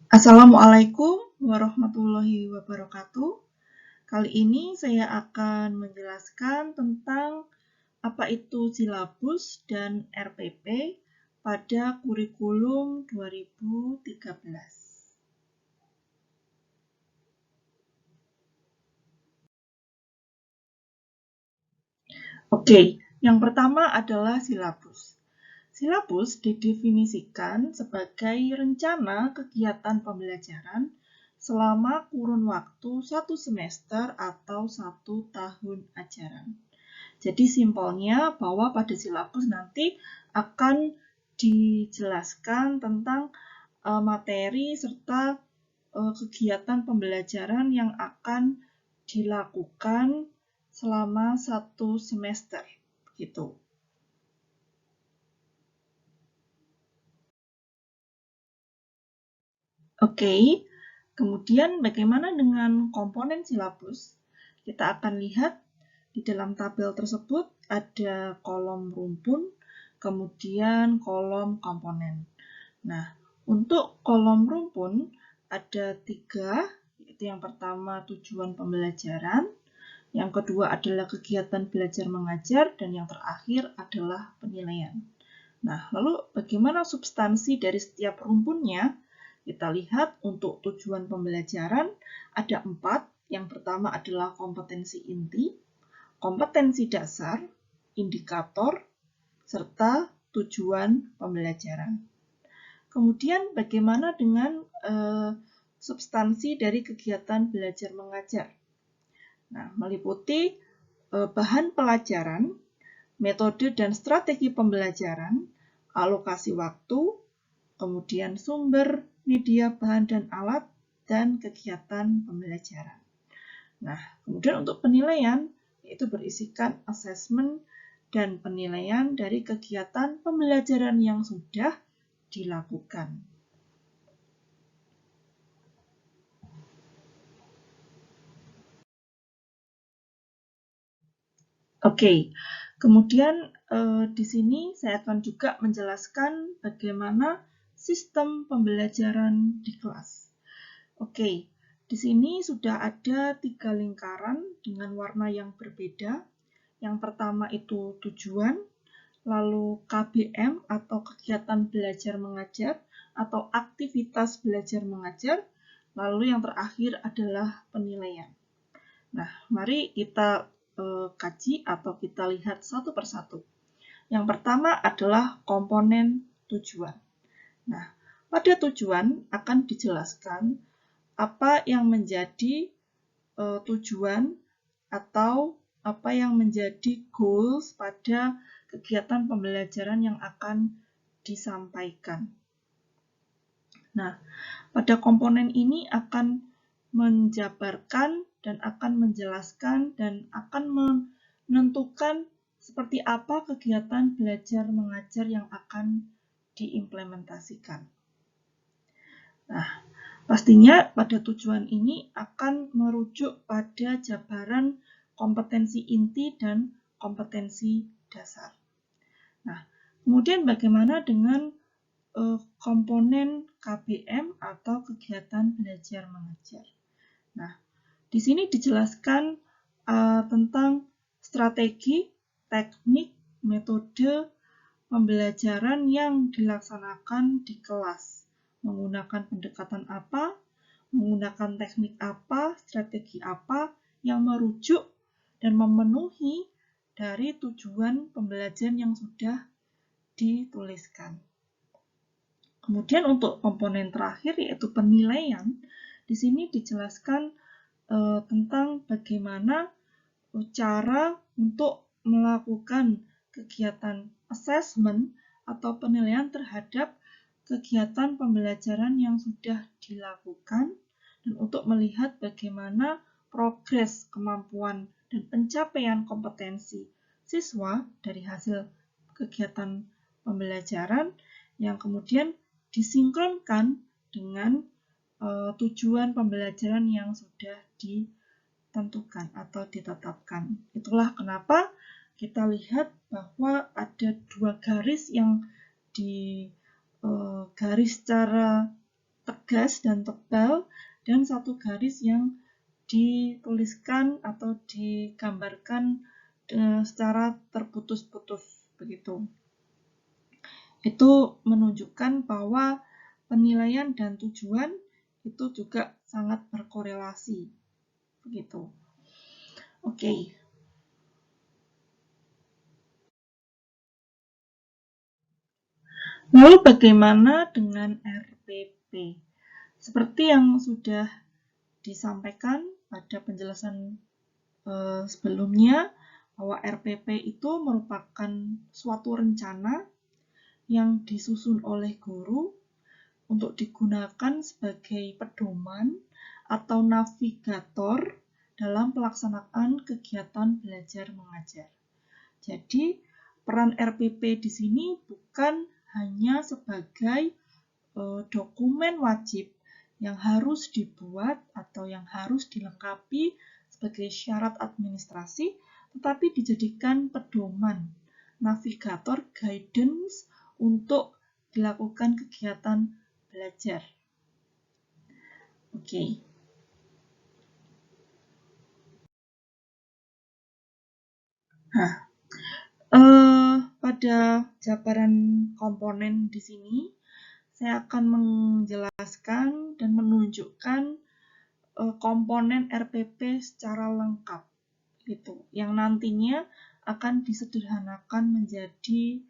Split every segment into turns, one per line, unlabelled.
Assalamualaikum warahmatullahi wabarakatuh. Kali ini saya akan menjelaskan tentang apa itu silabus dan RPP pada kurikulum 2013. Oke, yang pertama adalah silabus. Silabus didefinisikan sebagai rencana kegiatan pembelajaran selama kurun waktu 1 semester atau 1 tahun ajaran. Jadi simpelnya bahwa pada silabus nanti akan dijelaskan tentang materi serta kegiatan pembelajaran yang akan dilakukan selama 1 semester. Gitu. Oke, kemudian bagaimana dengan komponen silabus? Kita akan lihat di dalam tabel tersebut ada kolom rumpun, kemudian kolom komponen. Nah, untuk kolom rumpun ada 3, yaitu yang pertama tujuan pembelajaran, yang kedua adalah kegiatan belajar mengajar, dan yang terakhir adalah penilaian. Nah, lalu bagaimana substansi dari setiap rumpunnya? Kita lihat untuk tujuan pembelajaran ada 4. Yang pertama adalah kompetensi inti, kompetensi dasar, indikator, serta tujuan pembelajaran. Kemudian bagaimana dengan substansi dari kegiatan belajar mengajar? Nah, meliputi bahan pelajaran, metode dan strategi pembelajaran, alokasi waktu, kemudian sumber, media, bahan dan alat, dan kegiatan pembelajaran. Nah, kemudian untuk penilaian, itu berisikan asesmen dan penilaian dari kegiatan pembelajaran yang sudah dilakukan. Oke, kemudian di sini saya akan juga menjelaskan bagaimana sistem pembelajaran di kelas. Oke, di sini sudah ada 3 lingkaran dengan warna yang berbeda. Yang pertama itu tujuan, lalu KBM atau kegiatan belajar mengajar atau aktivitas belajar mengajar, lalu yang terakhir adalah penilaian. Nah, mari kita kaji atau kita lihat satu persatu. Yang pertama adalah komponen tujuan. Nah, pada tujuan akan dijelaskan apa yang menjadi tujuan atau apa yang menjadi goals pada kegiatan pembelajaran yang akan disampaikan. Nah, pada komponen ini akan menjabarkan dan akan menjelaskan dan akan menentukan seperti apa kegiatan belajar mengajar yang akan diimplementasikan. Nah, pastinya pada tujuan ini akan merujuk pada jabaran kompetensi inti dan kompetensi dasar. Nah, kemudian bagaimana dengan komponen KBM atau kegiatan belajar mengajar? Nah, di sini dijelaskan tentang strategi, teknik, metode pembelajaran yang dilaksanakan di kelas. Menggunakan pendekatan apa, menggunakan teknik apa, strategi apa yang merujuk dan memenuhi dari tujuan pembelajaran yang sudah dituliskan. Kemudian untuk komponen terakhir yaitu penilaian, di sini dijelaskan tentang bagaimana cara untuk melakukan kegiatan assessment atau penilaian terhadap kegiatan pembelajaran yang sudah dilakukan dan untuk melihat bagaimana progres kemampuan dan pencapaian kompetensi siswa dari hasil kegiatan pembelajaran yang kemudian disinkronkan dengan tujuan pembelajaran yang sudah ditentukan atau ditetapkan. Itulah kenapa kita lihat bahwa ada 2 garis yang digaris secara tegas dan tebal, dan satu garis yang dituliskan atau digambarkan secara terputus-putus begitu. Itu menunjukkan bahwa penilaian dan tujuan itu juga sangat berkorelasi begitu. Oke. Lalu bagaimana dengan RPP? Seperti yang sudah disampaikan pada penjelasan sebelumnya, bahwa RPP itu merupakan suatu rencana yang disusun oleh guru untuk digunakan sebagai pedoman atau navigator dalam pelaksanaan kegiatan belajar mengajar. Jadi, peran RPP di sini bukan hanya sebagai dokumen wajib yang harus dibuat atau yang harus dilengkapi sebagai syarat administrasi, tetapi dijadikan pedoman, navigator, guidance untuk dilakukan kegiatan belajar. Oke. Nah, pada jabaran komponen di sini, saya akan menjelaskan dan menunjukkan komponen RPP secara lengkap, gitu, yang nantinya akan disederhanakan menjadi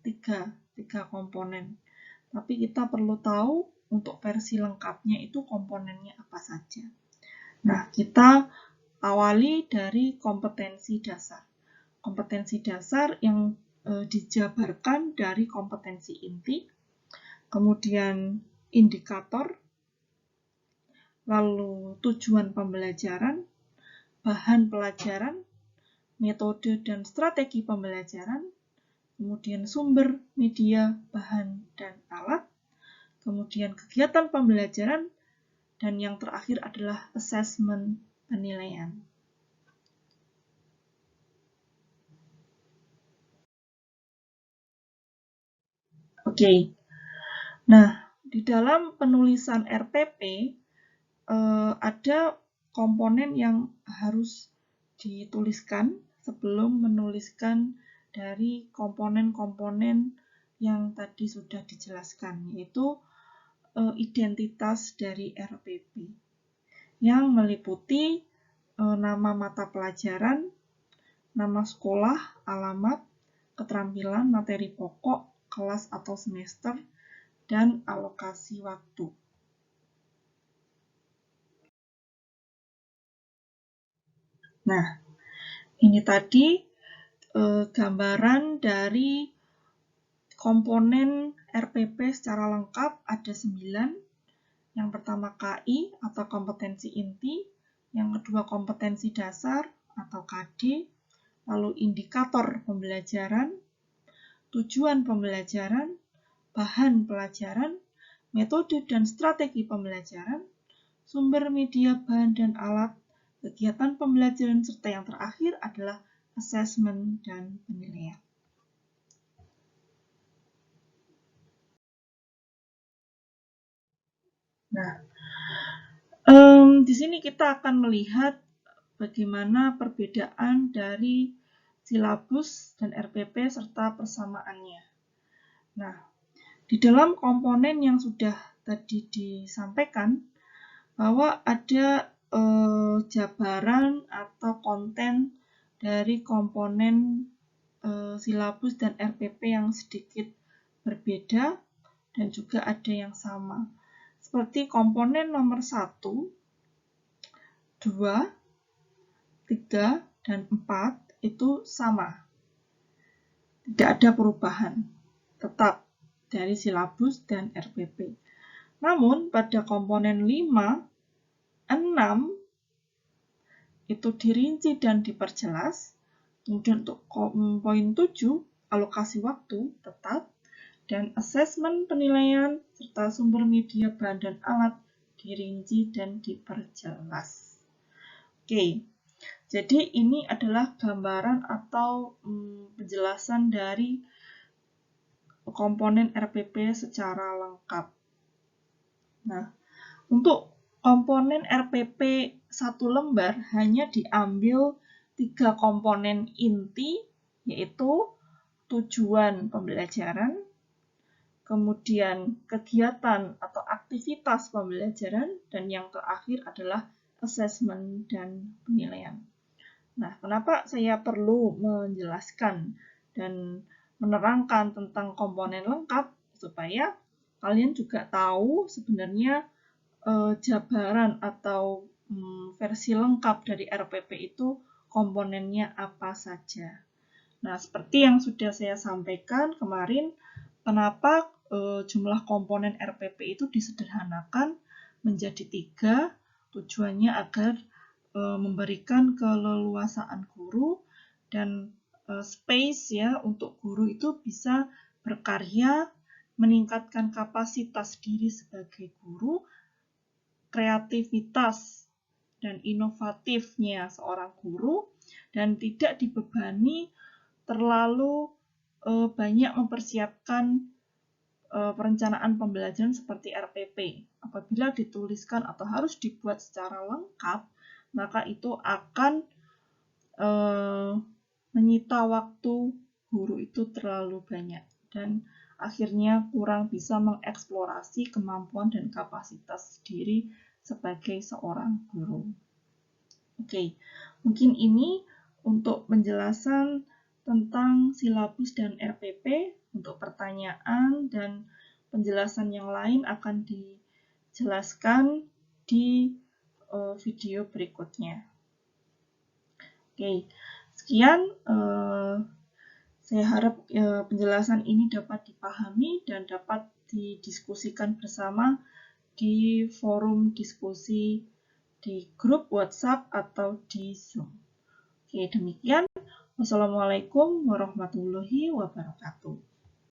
tiga komponen. Tapi kita perlu tahu untuk versi lengkapnya itu komponennya apa saja. Nah, kita awali dari kompetensi dasar. Kompetensi dasar yang dijabarkan dari kompetensi inti, kemudian indikator, lalu tujuan pembelajaran, bahan pelajaran, metode dan strategi pembelajaran, kemudian sumber, media, bahan, dan alat, kemudian kegiatan pembelajaran, dan yang terakhir adalah asesmen penilaian. Oke. Nah, di dalam penulisan RPP ada komponen yang harus dituliskan sebelum menuliskan dari komponen-komponen yang tadi sudah dijelaskan, yaitu identitas dari RPP yang meliputi nama mata pelajaran, nama sekolah, alamat, keterampilan, materi pokok, kelas atau semester, dan alokasi waktu. Nah, ini tadi gambaran dari komponen RPP secara lengkap ada 9. Yang pertama KI atau kompetensi inti, yang kedua kompetensi dasar atau KD, lalu indikator pembelajaran, tujuan pembelajaran, bahan pelajaran, metode dan strategi pembelajaran, sumber media, bahan dan alat, kegiatan pembelajaran, serta yang terakhir adalah asesmen dan penilaian. Nah, di sini kita akan melihat bagaimana perbedaan dari silabus dan RPP serta persamaannya. Nah, di dalam komponen yang sudah tadi disampaikan, bahwa ada jabaran atau konten dari komponen silabus dan RPP yang sedikit berbeda dan juga ada yang sama. Seperti komponen nomor 1, 2, 3, dan 4 itu sama. Tidak ada perubahan, tetap dari silabus dan RPP. Namun pada komponen 5, 6 itu dirinci dan diperjelas. Kemudian untuk poin 7, alokasi waktu tetap, dan asesmen penilaian serta sumber media, bahan dan alat dirinci dan diperjelas. Oke, jadi ini adalah gambaran atau penjelasan dari komponen RPP secara lengkap. Nah, untuk komponen RPP 1 lembar hanya diambil 3 komponen inti, yaitu tujuan pembelajaran, kemudian kegiatan atau aktivitas pembelajaran, dan yang terakhir adalah assessment dan penilaian. Nah, kenapa saya perlu menjelaskan dan menerangkan tentang komponen lengkap? Supaya kalian juga tahu sebenarnya jabaran atau versi lengkap dari RPP itu komponennya apa saja. Nah, seperti yang sudah saya sampaikan kemarin, kenapa jumlah komponen RPP itu disederhanakan menjadi 3, tujuannya agar memberikan keleluasaan guru dan space ya untuk guru itu bisa berkarya, meningkatkan kapasitas diri sebagai guru, kreativitas dan inovatifnya seorang guru, dan tidak dibebani terlalu banyak mempersiapkan perencanaan pembelajaran seperti RPP. Apabila dituliskan atau harus dibuat secara lengkap, maka itu akan menyita waktu guru itu terlalu banyak dan akhirnya kurang bisa mengeksplorasi kemampuan dan kapasitas diri sebagai seorang guru. Oke, mungkin ini untuk penjelasan tentang silabus dan RPP. Untuk pertanyaan dan penjelasan yang lain akan dijelaskan di video berikutnya. Oke, sekian. Saya harap penjelasan ini dapat dipahami dan dapat didiskusikan bersama di forum diskusi di grup WhatsApp atau di Zoom. Oke, demikian. Wassalamualaikum warahmatullahi wabarakatuh.